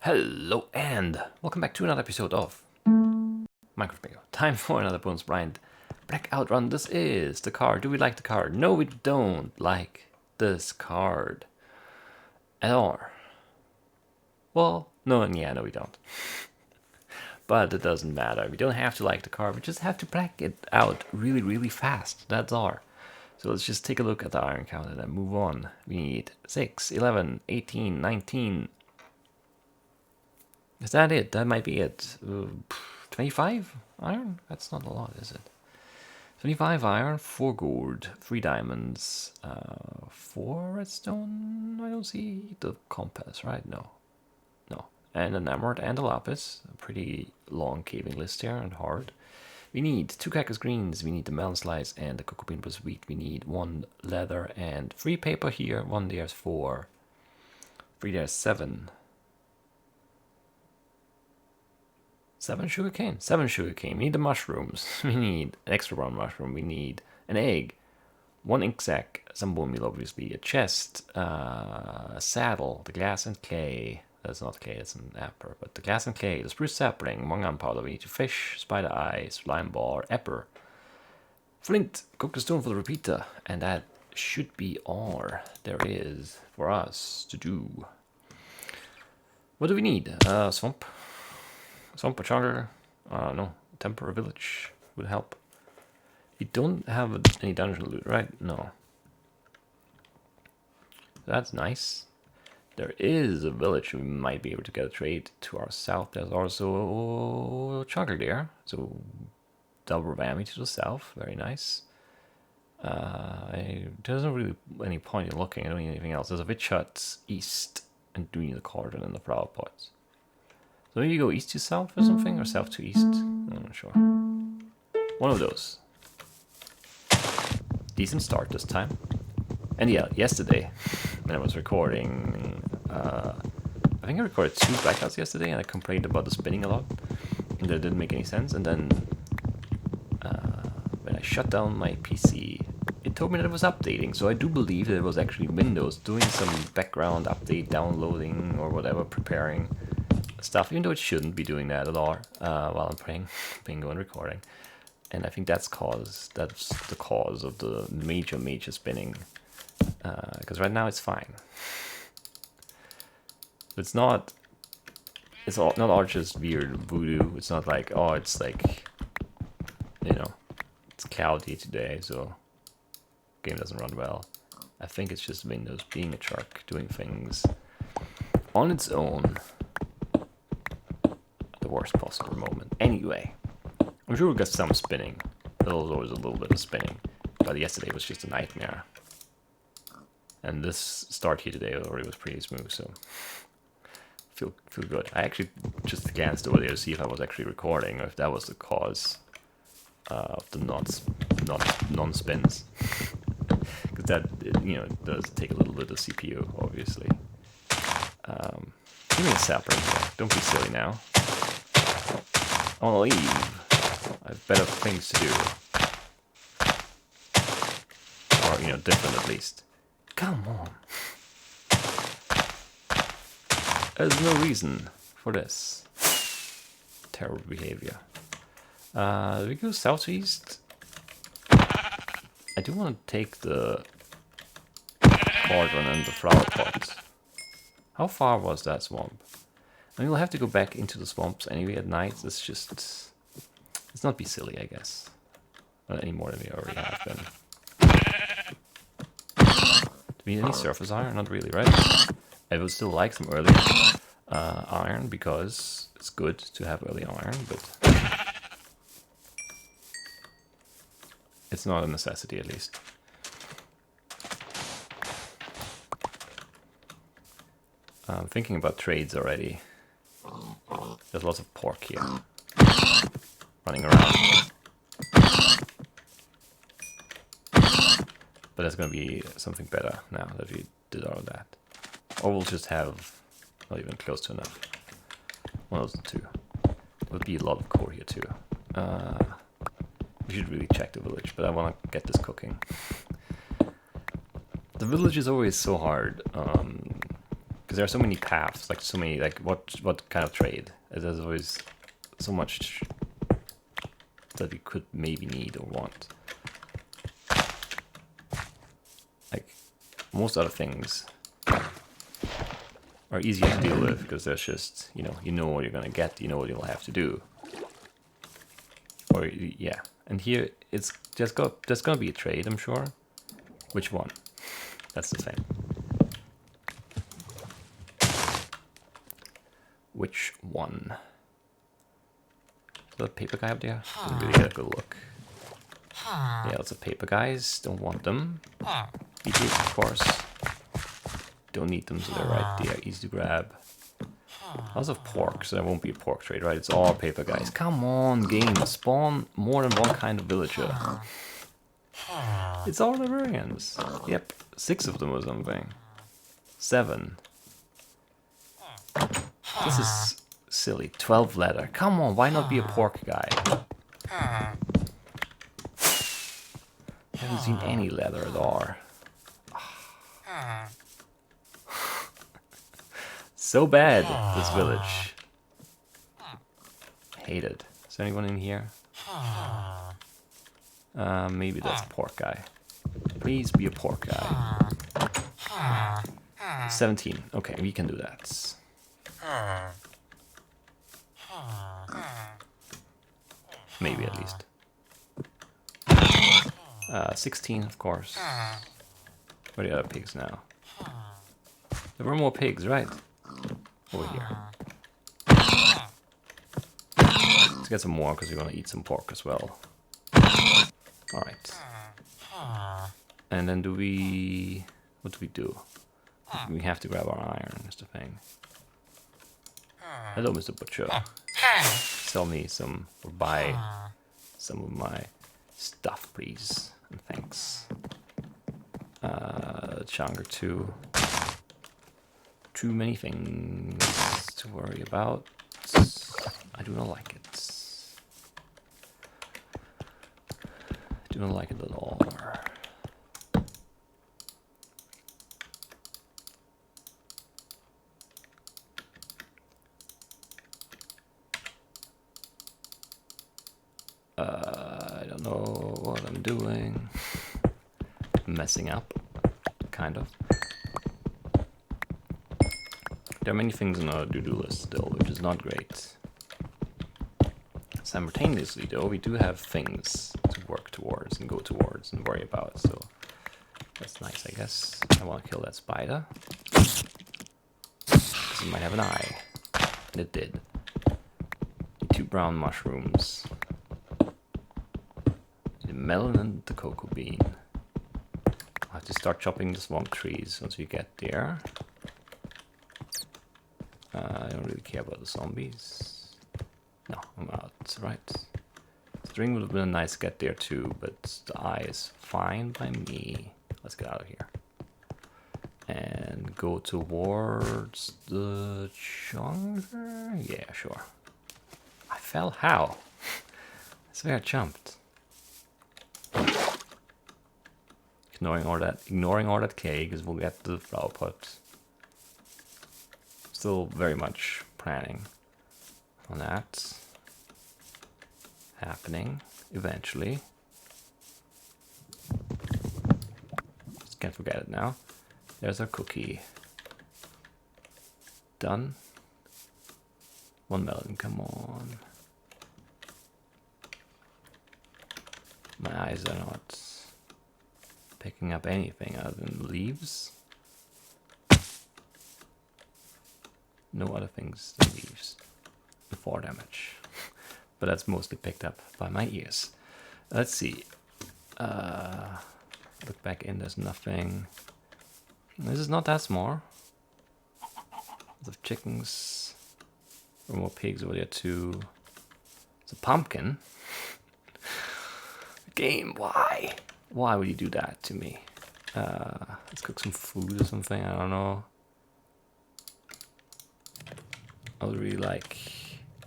Hello and welcome back to another episode of Minecraft Bingo. Time for another bonus blind Blackout run. This is the card. Do we like the card? No, we don't like this card at all. Well, no, we don't. But it doesn't matter. We don't have to like the card. We just have to black it out really fast. That's all. So let's just take a look at the iron count and then move on. We need 6, 11, 18, 19. Is that it? That might be it. 25 iron? That's not a lot, is it? 25 iron, 4 gold, 3 diamonds, 4 redstone. I don't see the compass, right? No. And an emerald and a lapis. A pretty long caving list here and hard. We need 2 cactus greens, we need the melon slice and the cocoa bean plus wheat. We need 1 leather and 3 paper here. 1 there's 4. 3 there's 7. 7 sugarcane. 7 sugarcane. We need the mushrooms. We need an extra 1 mushroom. We need an egg. 1 ink sac. Some bone meal, obviously. A chest. A saddle. The glass and clay. That's not clay, it's an apple. But the glass and clay. The spruce sapling. 1 gunpowder. We need 2 fish. Spider eyes. Lime bar. Apple. Flint. Cook the stone for the repeater. And that should be all there is for us to do. What do we need? Swamp. Swamp or charter? No. Temporary village would help. We don't have any dungeon loot, right? No. That's nice. There is a village we might be able to get a trade to our south. There's also a charter there. So double whammy to the south. Very nice. There's not really any point in looking. I don't need anything else. There's a witch hut east and we need a cauldron and the flower pots. So maybe you go east to south or something, or south to east? I'm not sure. One of those. Decent start this time. And yeah, yesterday, when I was recording, I think I recorded 2 blackouts yesterday, and I complained about the spinning a lot, and that didn't make any sense. And then, when I shut down my PC, it told me that it was updating. So I do believe that it was actually Windows doing some background update, downloading, or whatever, preparing stuff, even though it shouldn't be doing that at all while I'm playing bingo and recording. And I think that's the cause of the major spinning, because right now it's fine. It's not all just weird voodoo. It's not like, oh, it's like, it's cloudy today, so game doesn't run well. I think it's just Windows being a shark, doing things on its own. Worst possible moment. Anyway, I'm sure we'll get some spinning. There was always a little bit of spinning, but yesterday was just a nightmare. And this start here today already was pretty smooth, so feel good. I actually just glanced over there to see if I was actually recording or if that was the cause of the non-spins. Because that does take a little bit of CPU, obviously. Give me a sapling here. Don't be silly now. I want to leave. I have better things to do. Or, different at least. Come on. There's no reason for this. Terrible behavior. We go southeast. I do want to take the cauldron and the flower pots. How far was that swamp? I mean, we'll have to go back into the swamps anyway at night. Let's not be silly, I guess. Not any more than we already have been. Do we need any surface iron? Not really, right? I would still like some early iron because it's good to have early iron, but it's not a necessity, at least. I'm thinking about trades already. There's lots of pork here running around. But there's going to be something better now that we did all of that. Or we'll just have not even close to enough. One of those two. There would be a lot of core here too. We should really check the village, but I want to get this cooking. The village is always so hard. because there are so many paths, like so many, like what kind of trade? There's always so much that we could maybe need or want. Like most other things are easier to deal with because there's just, you know what you're gonna get, you know what you'll have to do. Or yeah, and here it's just there's gonna be a trade, I'm sure. Which one? That's the thing. Which one? Is there a paper guy up there? Didn't really get a good look. Yeah, lots of paper guys. Don't want them. BTs, of course. Don't need them, so they're right there. Easy to grab. Lots of pork, so there won't be a pork trade, right? It's all paper guys. Come on, game. Spawn more than one kind of villager. It's all librarians. Yep, 6 of them or something. 7. This is silly. 12 leather. Come on, why not be a pork guy? I haven't seen any leather at all. So bad, this village. Hate it. Is there anyone in here? Maybe that's a pork guy. Please be a pork guy. 17. Okay, we can do that. Maybe at least. 16, of course. Where are the other pigs now? There were more pigs, right? Over here. Let's get some more because we're gonna eat some pork as well. Alright. And then do we... What do we do? We have to grab our iron, is the thing. Hello, Mr. Butcher. Sell me some, or buy some of my stuff, please. And thanks. Chunker 2. Too many things to worry about. I do not like it. I do not like it at all. I don't know what I'm doing. Messing up, kind of. There are many things on our to-do list still, which is not great. Simultaneously, though, we do have things to work towards and go towards and worry about, so that's nice, I guess. I want to kill that spider. Because it might have an eye. And it did. 2 brown mushrooms. The melon and the cocoa bean. I'll have to start chopping the swamp trees once we get there. I don't really care about the zombies. No, I'm out, right? String would have been a nice get there too, but the eye is fine by me. Let's get out of here. And go towards the jungle? Yeah, sure. I fell? How? I swear I jumped. Ignoring all that cake, because we'll get to the flower pot. Still very much planning on that happening eventually. Just can't forget it now. There's our cookie. Done. 1 melon, come on. My eyes are not picking up anything other than leaves. No other things than leaves. 4 damage. But that's mostly picked up by my ears. Let's see. Look back in, there's nothing. This is not that small. Lots of chickens. Or more pigs over there too. It's a pumpkin. Game, why? Why would you do that to me? Let's cook some food or something, I don't know. I would really like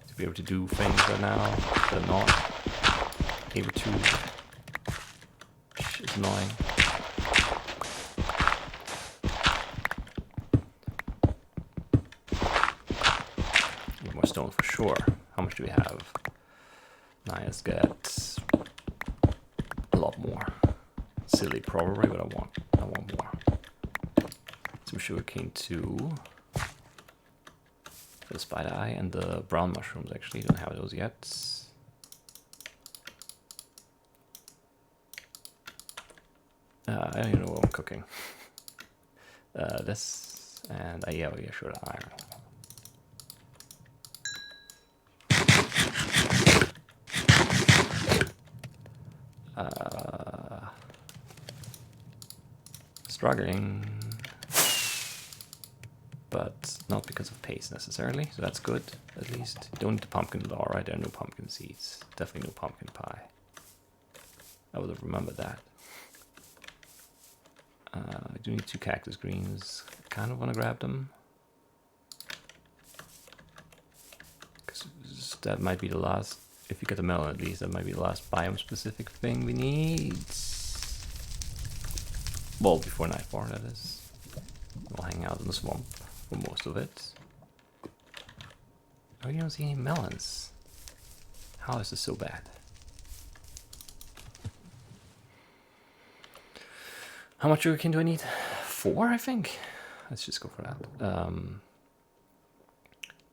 to be able to do things right now, but I'm not able to. It's annoying. stone for sure. How much do we have? Nice, get a lot more. Silly probably, but I want more. Some sugarcane too. The spider eye and the brown mushrooms actually, don't have those yet. I don't even know what I'm cooking. This and yeah, sure, the iron. Struggling, but not because of pace necessarily, so that's good at least. Don't need the pumpkin lore, right? There are no pumpkin seeds. Definitely no pumpkin pie. I would have remembered that. I do need 2 cactus greens. Kind of want to grab them. Because that might be the last, if you get the melon at least, that might be the last biome specific thing we need. Well, before nightfall, that is. We'll hang out in the swamp for most of it. Oh, you don't see any melons. How is this so bad? How much sugarcane do I need? 4, I think. Let's just go for that.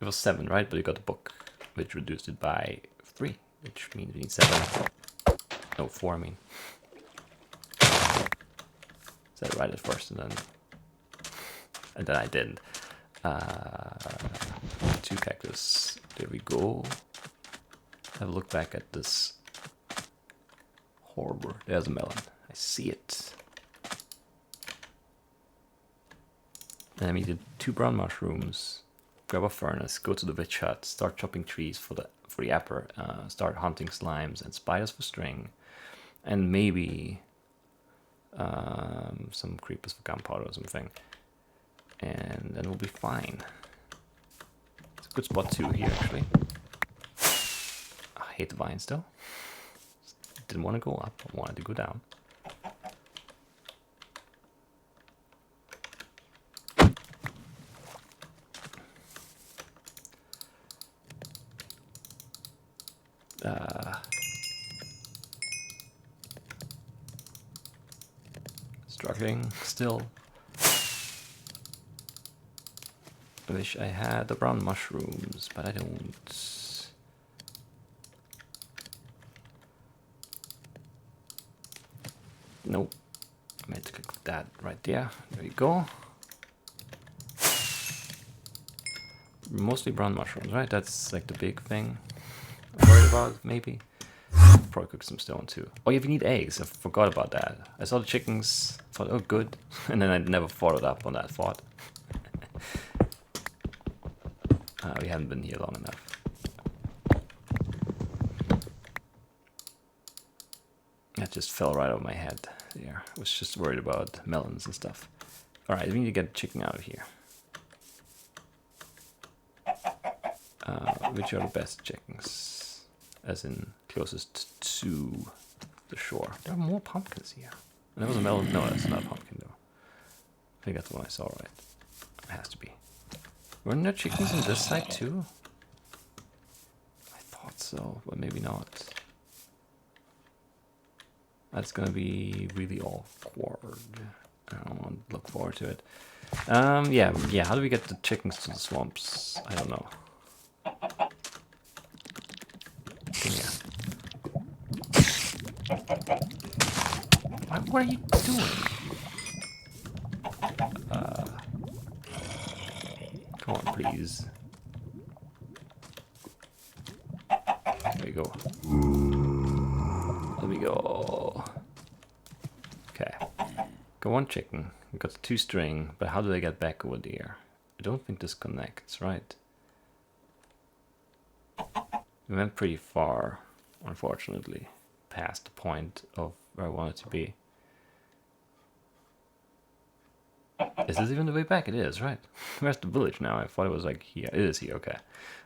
It was 7, right? But you got the book, which reduced it by 3, which means we need 7. No, 4, I mean. Said it right at first, and then I didn't. 2 cactus. There we go. Have a look back at this harbor. There's a melon. I see it. Then I needed 2 brown mushrooms. Grab a furnace. Go to the witch hut. Start chopping trees for the apple. Start hunting slimes and spiders for string, and maybe some creepers for gunpowder or something. And then we'll be fine. It's a good spot too here, actually. I hate the vines though. Didn't want to go up, I wanted to go down. Struggling still. I wish I had the brown mushrooms, but I don't. Nope. I meant to click that right there. There you go. Mostly brown mushrooms, right? That's like the big thing I'm worried about, maybe. Probably cook some stone too. Oh yeah, we need eggs. I forgot about that. I saw the chickens, thought, oh good. And then I never followed up on that thought. We haven't been here long enough. That just fell right over my head there. I was just worried about melons and stuff. Alright, we need to get chicken out of here. Which are the best chickens? As in, closest to the shore. There are more pumpkins here. And there was a melon. No, that's not a pumpkin though. I think that's the one I saw, right? It has to be. Weren't there chickens on this side too? I thought so, but maybe not. That's gonna be really awkward. I don't want to look forward to it. Yeah. How do we get the chickens to the swamps? I don't know. Come here. What are you doing? Come on, please. There we go. Let me go. Okay. Go on, chicken. We got 2 string, but how do I get back over there? I don't think this connects, right? We went pretty far, unfortunately, past the point of where I wanted to be. Is this even the way back? It is, right? Where's the village now? I thought it was like here. It is here, okay.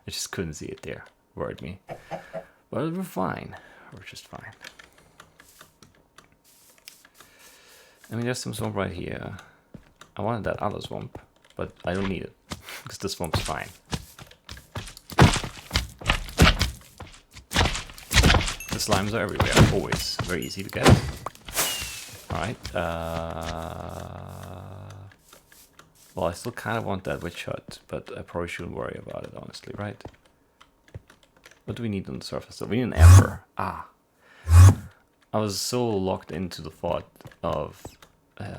I just couldn't see it there. Worried me. But we're fine. We're just fine. I mean, there's some swamp right here. I wanted that other swamp, but I don't need it. Because the swamp's fine. The slimes are everywhere, always. Very easy to get. Alright, well, I still kind of want that witch hut, but I probably shouldn't worry about it, honestly, right? What do we need on the surface? We need an emperor. Ah. I was so locked into the thought of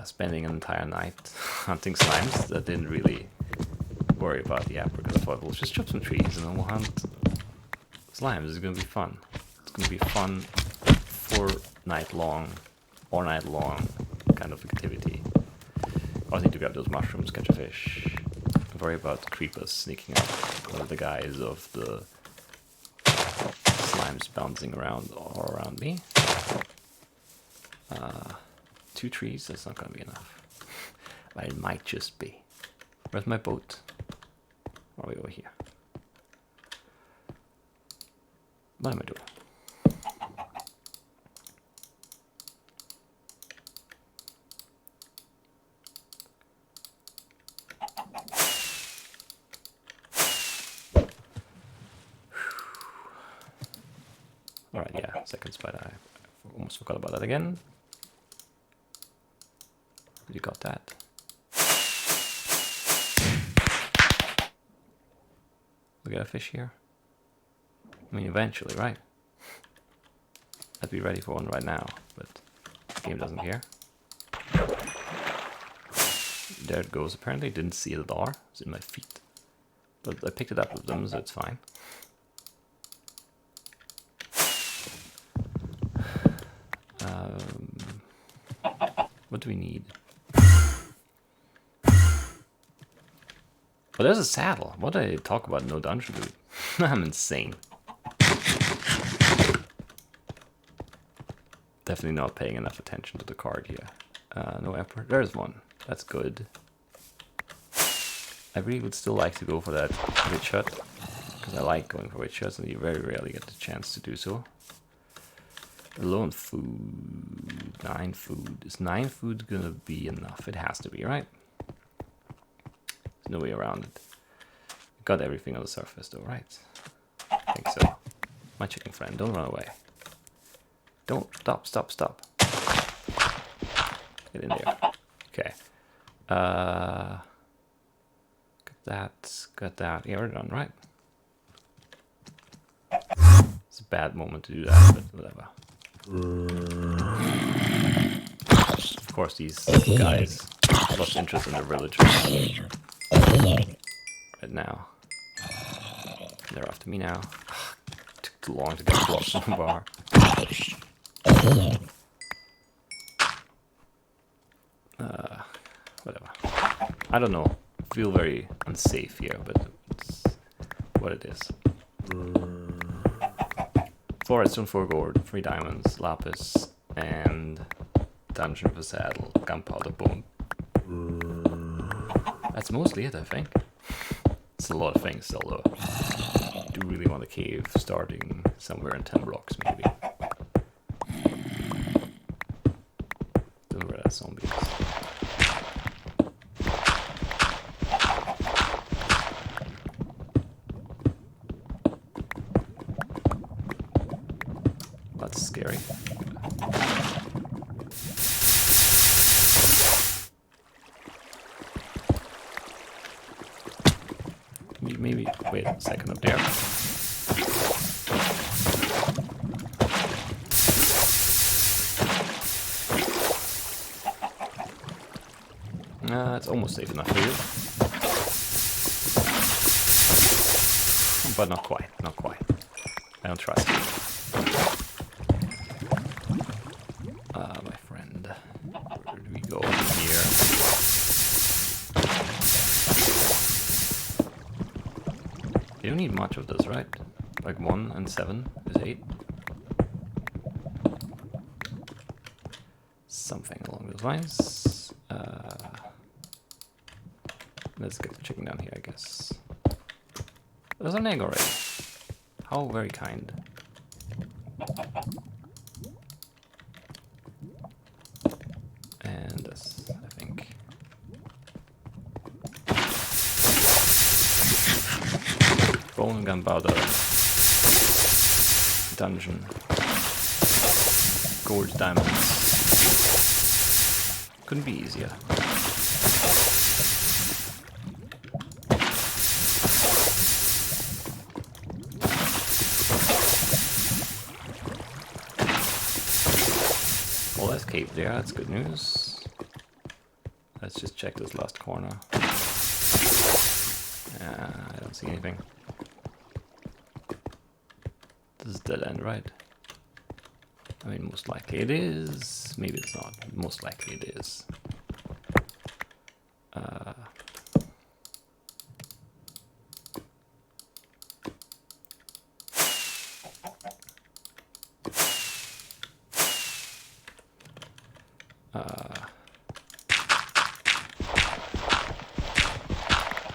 spending an entire night hunting slimes that I didn't really worry about the emperor, because I thought, well, just chop some trees and then we'll hunt slimes. It's going to be fun. It's going to be fun 4 night long or night long kind of activity. I also need to grab those mushrooms, catch a fish. Don't worry about the creepers sneaking up under the guise of the slimes bouncing around all around me. 2 trees, that's not gonna be enough. But it might just be. Where's my boat? Are we over here? What am I doing? Alright, yeah, second spider. I almost forgot about that again. You got that. We got a fish here. I mean, eventually, right? I'd be ready for one right now, but the game doesn't care. There it goes, apparently. Didn't see it at all. It's in my feet. But I picked it up with them, so it's fine. What do we need? Oh, there's a saddle. What did I talk about? No dungeon loot. I'm insane. Definitely not paying enough attention to the card here. No emperor. There's one. That's good. I really would still like to go for that witch hut, because I like going for witch huts and you very rarely get the chance to do so. Low on food. 9 food. Is 9 food gonna be enough? It has to be, right? There's no way around it. Got everything on the surface though, right? I think so. My chicken friend, don't run away. Don't. Stop. Get in there. Okay. Got that. Yeah, we're done, right? It's a bad moment to do that, but whatever. Of course, these guys lost interest in their village right now. They're after me now. Took too long to get close to the bar. Whatever. I don't know. I feel very unsafe here, but it's what it is. 4 redstone, 4 gold, 3 diamonds, lapis, and dungeon for saddle, gunpowder bone. That's mostly it, I think. It's a lot of things still, though. I do really want a cave starting somewhere in 10 blocks, maybe. Don't know where that zombie is. That's scary. Maybe wait a second up there. It's almost safe enough for you. But not quite, not quite. I don't trust you. My friend. Where do we go from here? You don't need much of this, right? Like 1 and 7 is 8. Something along those lines. Let's get the chicken down here, I guess. There's an egg already. How very kind. And this, I think. Bone and gunpowder. Dungeon. Gorge diamonds. Couldn't be easier. Well, there's cave there, that's good news. Let's just check this last corner. I don't see anything. This is dead end, right? I mean, most likely it is. Maybe it's not. Most likely it is.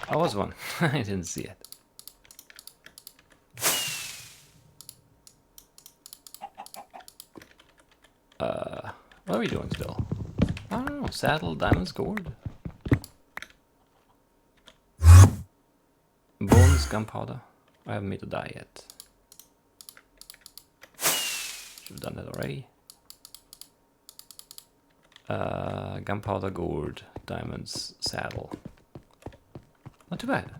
I was one. I didn't see it. What are we doing still? I don't know. Saddle, diamonds, gold. Bones, gunpowder. I haven't made a dye yet. Should have done that already. Gunpowder, gold, diamonds, saddle. Not too bad.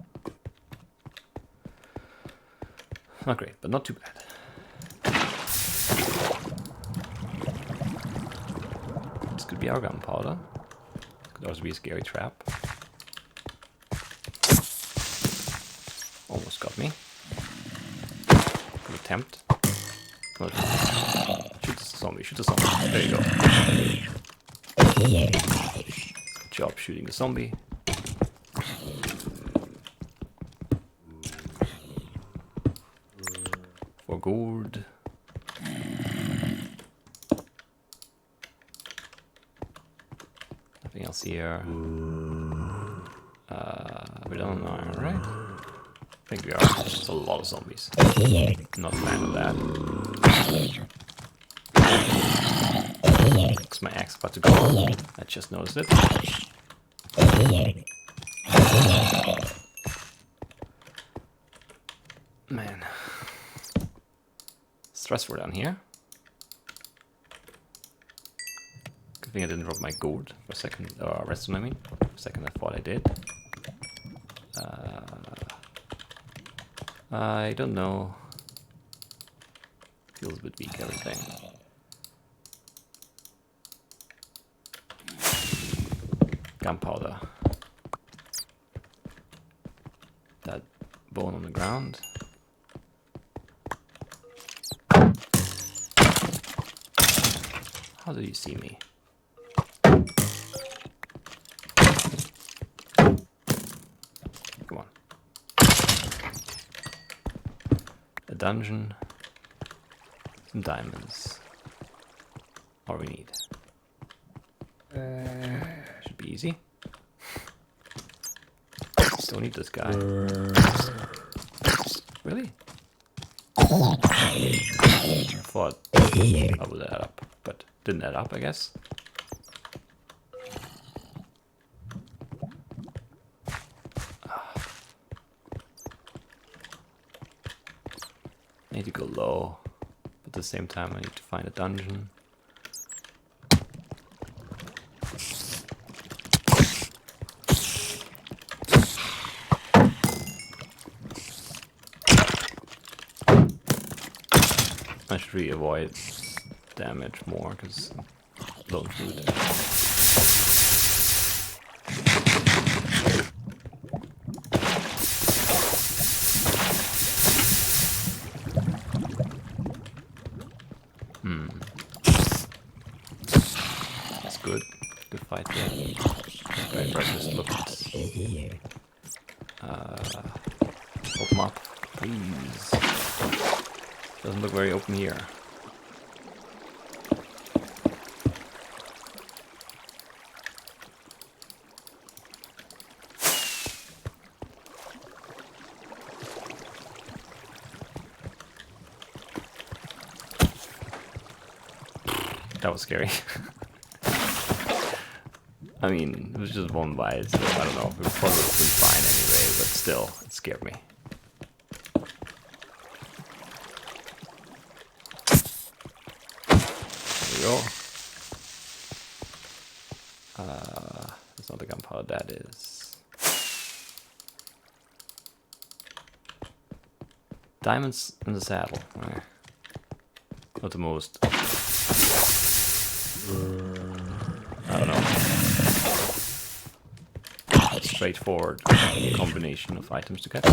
Not great, but not too bad. This could be our gunpowder. Could also be a scary trap. Almost got me. Good attempt. Oh, shoot the zombie, shoot the zombie. There you go. Good job shooting the zombie. For gold. Nothing else here. We don't know, right? I think we are. There's a lot of zombies. Not a fan of that. Looks my axe about to go. I just noticed it. Man. Stressful down here. Good thing I didn't drop my gold for a second, or redstone I mean. For a second I thought I did. I don't know. Feels a bit weak, everything. Gunpowder. That bone on the ground. How do you see me? Come on. A dungeon. Some diamonds. All we need. Should be easy. Still need this guy. Really? I thought I would add up, but didn't add up, I guess. I need to go low, but at the same time I need to find a dungeon. I should really avoid damage more because low food. That's good. Good fight there. Very just looked. Open up, please. Doesn't look very open here. That was scary. I mean, it was just one bite, so I don't know. It would probably have been fine anyway, but still, it scared me. go. It's not the gunpowder, that is. Diamonds in the saddle. Not the most. I don't know. Straightforward combination of items to get.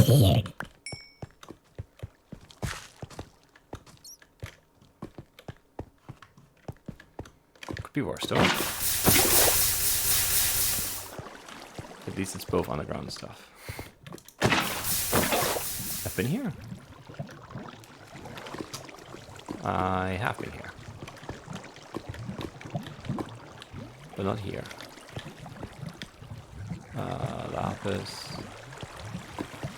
Could be worse though. At least it's both underground stuff. I've been here. I have been here. But not here. Lapis.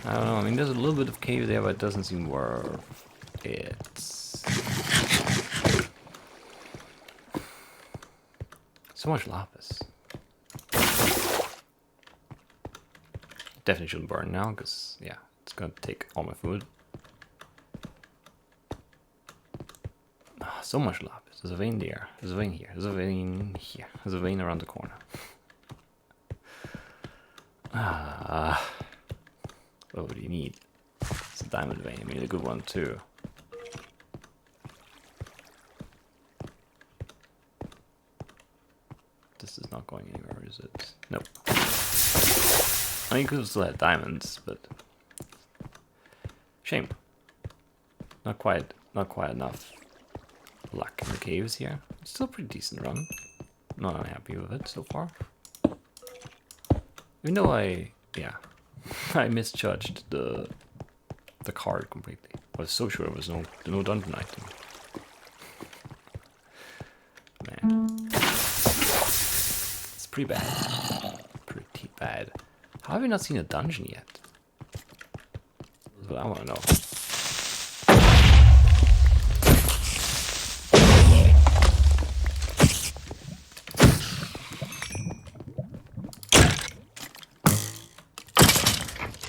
I don't know, I mean there's a little bit of cave there, but it doesn't seem worth it. So much lapis. Definitely shouldn't burn now, because, yeah, it's gonna take all my food. Oh, so much lapis. There's a vein there. There's a vein here. There's a vein here. There's a vein around the corner. What would you need? It's a diamond vein. I mean, a good one, too. This is not going anywhere, is it? Nope. I mean, you could have still had diamonds, but shame. Not quite enough luck in the caves here. It's still a pretty decent run. Not unhappy with it so far. Even though I misjudged the card completely. I was so sure it was no dungeon item. Man. It's pretty bad. Pretty bad. How have we not seen a dungeon yet? That's what I want to know.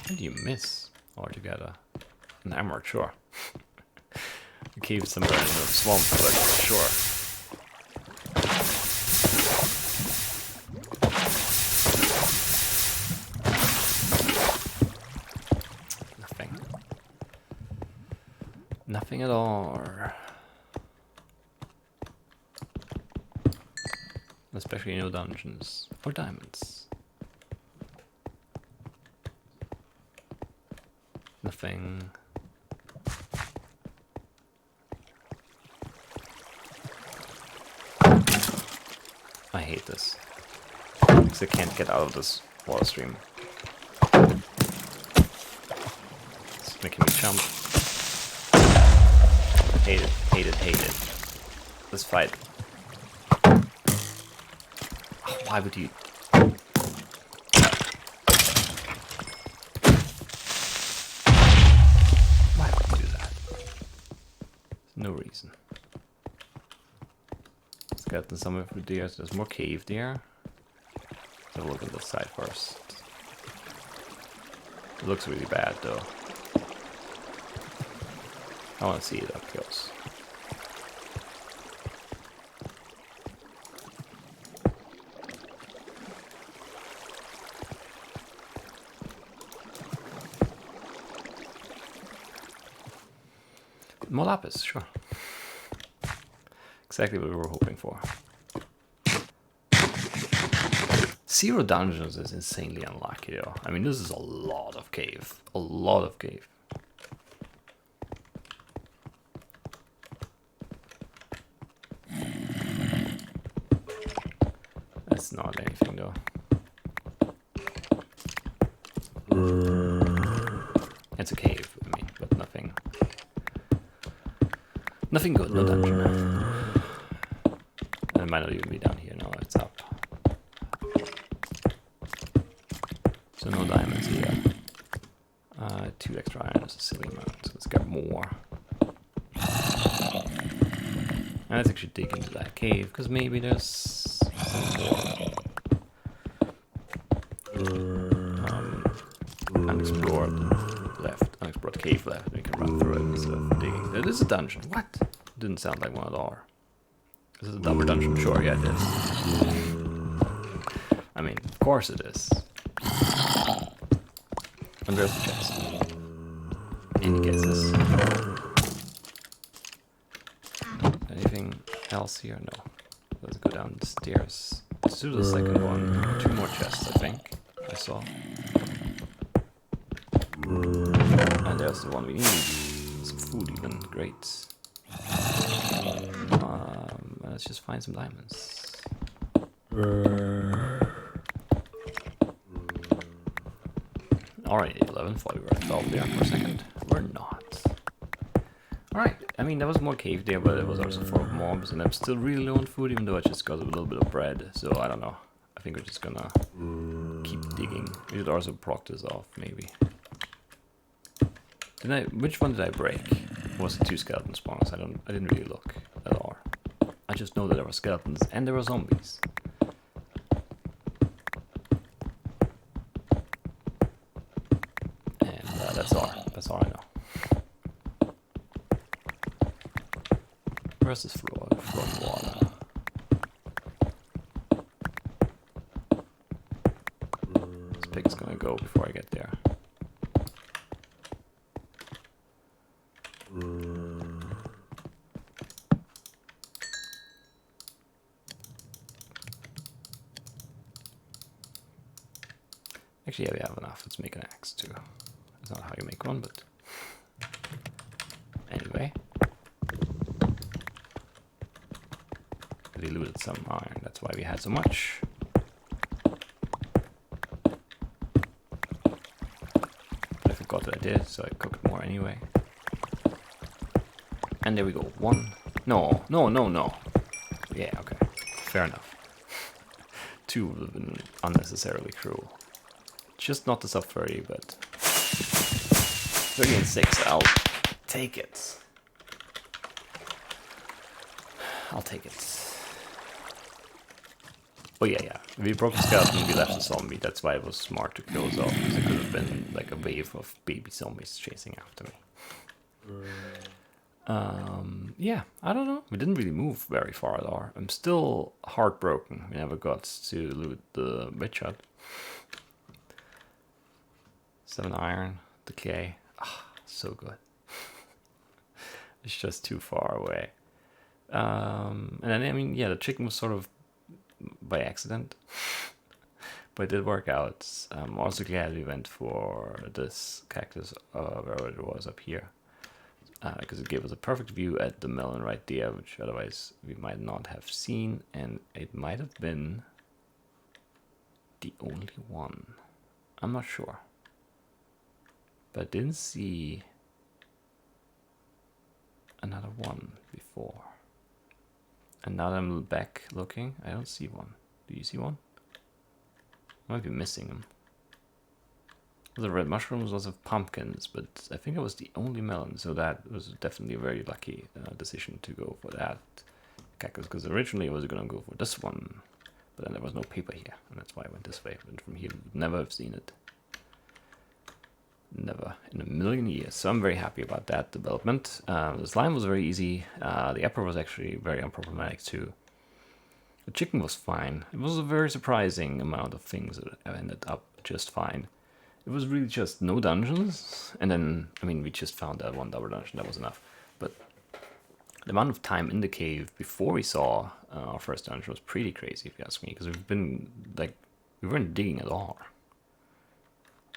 How do you miss altogether? An emerald, sure. The cave somewhere in the swamp, but sure. Nothing at all. Especially no dungeons or diamonds. Nothing. I hate this. Because I can't get out of this water stream. It's making me jump. Hate it, hate it, hate it. Let's fight. Oh, why would you? Why would you do that? There's no reason. Let's get in somewhere through there. There's more cave there. Let's have a look at this side first. It looks really bad though. I want to see it up close. More lapis, sure. Exactly what we were hoping for. 0 dungeons is insanely unlucky, though. I mean, this is a lot of cave. A lot of cave. That's not anything, though. It's a cave, I mean, but nothing. Nothing good, no dungeon. It might not even be down here, no, it's up. So no diamonds here. 2 extra iron is a silly amount, so let's get more. And let's actually dig into that cave, because maybe there's some more. Unexplored cave left. We can run through it instead of digging. It is a dungeon. What? Didn't sound like one at all. This is a double dungeon. Sure, yeah, it is. I mean, of course it is. And there's the chest. And he gets this. Anything else here? No. Let's go down the stairs. Let's do the second one. 2 more chests, I think. I saw. And there's the one we need. Some food even. Great. Let's just find some diamonds. Alright, 11. Thought we were at 12 there for a second. We're not. Alright, I mean, there was more cave there, but it was also full of mobs, and I'm still really low on food, even though I just got a little bit of bread, so I don't know. I think we're just gonna keep digging. We should also proc this off, maybe. Which one did I break? Was it 2 skeleton spawns? I didn't really look at all. I just know that there were skeletons and there were zombies. And that's all I know. Where's this floor? Flowing water. This pig's gonna go before I get there. Actually, yeah, we have enough. Let's make an axe too. That's not how you make one, but anyway. We looted some iron, that's why we had so much. But I forgot that I did, so I cooked more anyway. And there we go. 1. No. Yeah, okay. Fair enough. 2 would have been unnecessarily cruel. Just not the sub 30, but 30 and 6, I'll take it. I'll take it. Oh yeah. We broke the skeleton, we left the zombie. That's why it was smart to kill us all, because it could have been like a wave of baby zombies chasing after me. Yeah, I don't know. We didn't really move very far at all. I'm still heartbroken. We never got to loot the witch hut. 7 iron, the clay. Ah, so good. It's just too far away. And then, I mean, yeah, the chicken was sort of by accident. But it did work out. I'm also glad we went for this cactus, wherever it was up here. Because it gave us a perfect view at the melon right there, which otherwise we might not have seen. And it might have been the only one. I'm not sure. But I didn't see another one before. And now that I'm back looking, I don't see one. Do you see one? I might be missing them. The red mushrooms was of pumpkins, but I think it was the only melon, so that was definitely a very lucky decision to go for that cactus, because originally I was going to go for this one, but then there was no paper here, and that's why I went this way. And from here, would never have seen it. Never in a million years. So I'm very happy about that development. The slime was very easy. The emperor was actually very unproblematic too. The chicken was fine. It was a very surprising amount of things that ended up just fine. It was really just no dungeons, and then, I mean, we just found that one double dungeon, that was enough. But the amount of time in the cave before we saw our first dungeon was pretty crazy, if you ask me, because we've been, like, we weren't digging at all.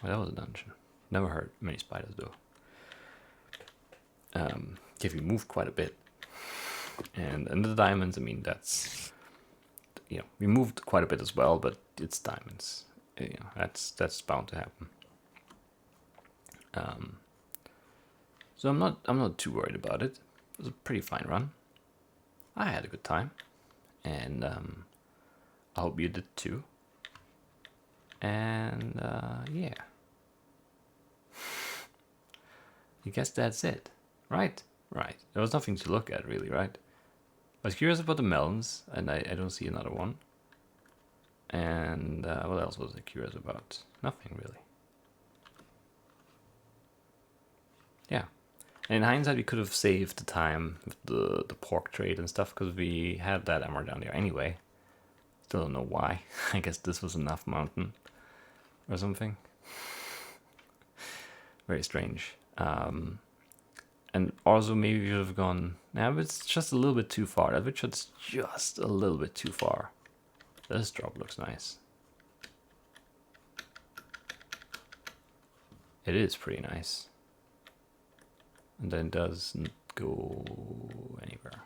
Well, that was a dungeon. Never heard many spiders, though. Yeah, we moved quite a bit. And the diamonds, I mean, that's, you know, we moved quite a bit as well, but it's diamonds. You know, that's bound to happen. So I'm not too worried about it. It was a pretty fine run. I had a good time, and I hope you did too. And yeah, I guess that's it, right? Right. There was nothing to look at really, right? I was curious about the melons, and I don't see another one. And what else was I curious about? Nothing really. Yeah. And in hindsight, we could have saved the time with the pork trade and stuff because we had that armor down there anyway. Still don't know why. I guess this was enough mountain or something. Very strange. And also maybe we should have gone. Now it's just a little bit too far. That Witcher's just a little bit too far. This drop looks nice. It is pretty nice. And then it doesn't go anywhere.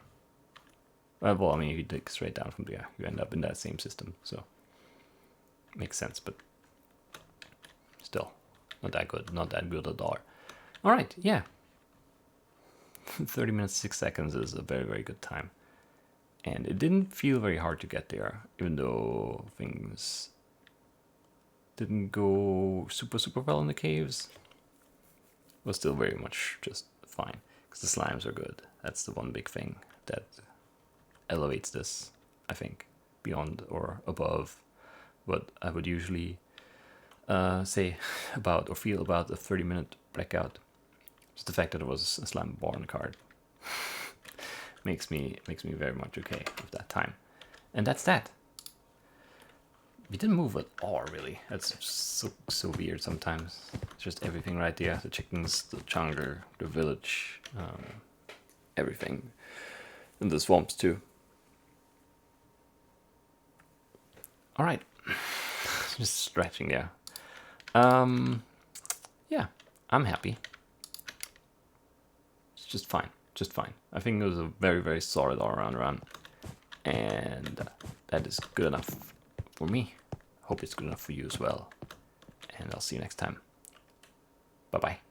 Well, I mean, if you dig straight down from there, you end up in that same system. So makes sense, but still not that good. Not that good at all. All right, yeah. 30 minutes 6 seconds is a very, very good time. And it didn't feel very hard to get there, even though things didn't go super, super well in the caves. It was still very much just fine, because the slimes are good. That's the one big thing that elevates this, I think, beyond or above what I would usually say about or feel about a 30-minute Blackout. Just the fact that it was a slime-born card makes me very much okay with that time. And that's that. We didn't move at all, really. That's so weird sometimes. It's just everything right there. The chickens, the jungler, the village, everything. And the swamps too. All right. Just stretching there. Yeah, I'm happy. It's just fine. Just fine. I think it was a very, very solid all-around run. And that is good enough for me. Hope it's good enough for you as well. And I'll see you next time. Bye-bye.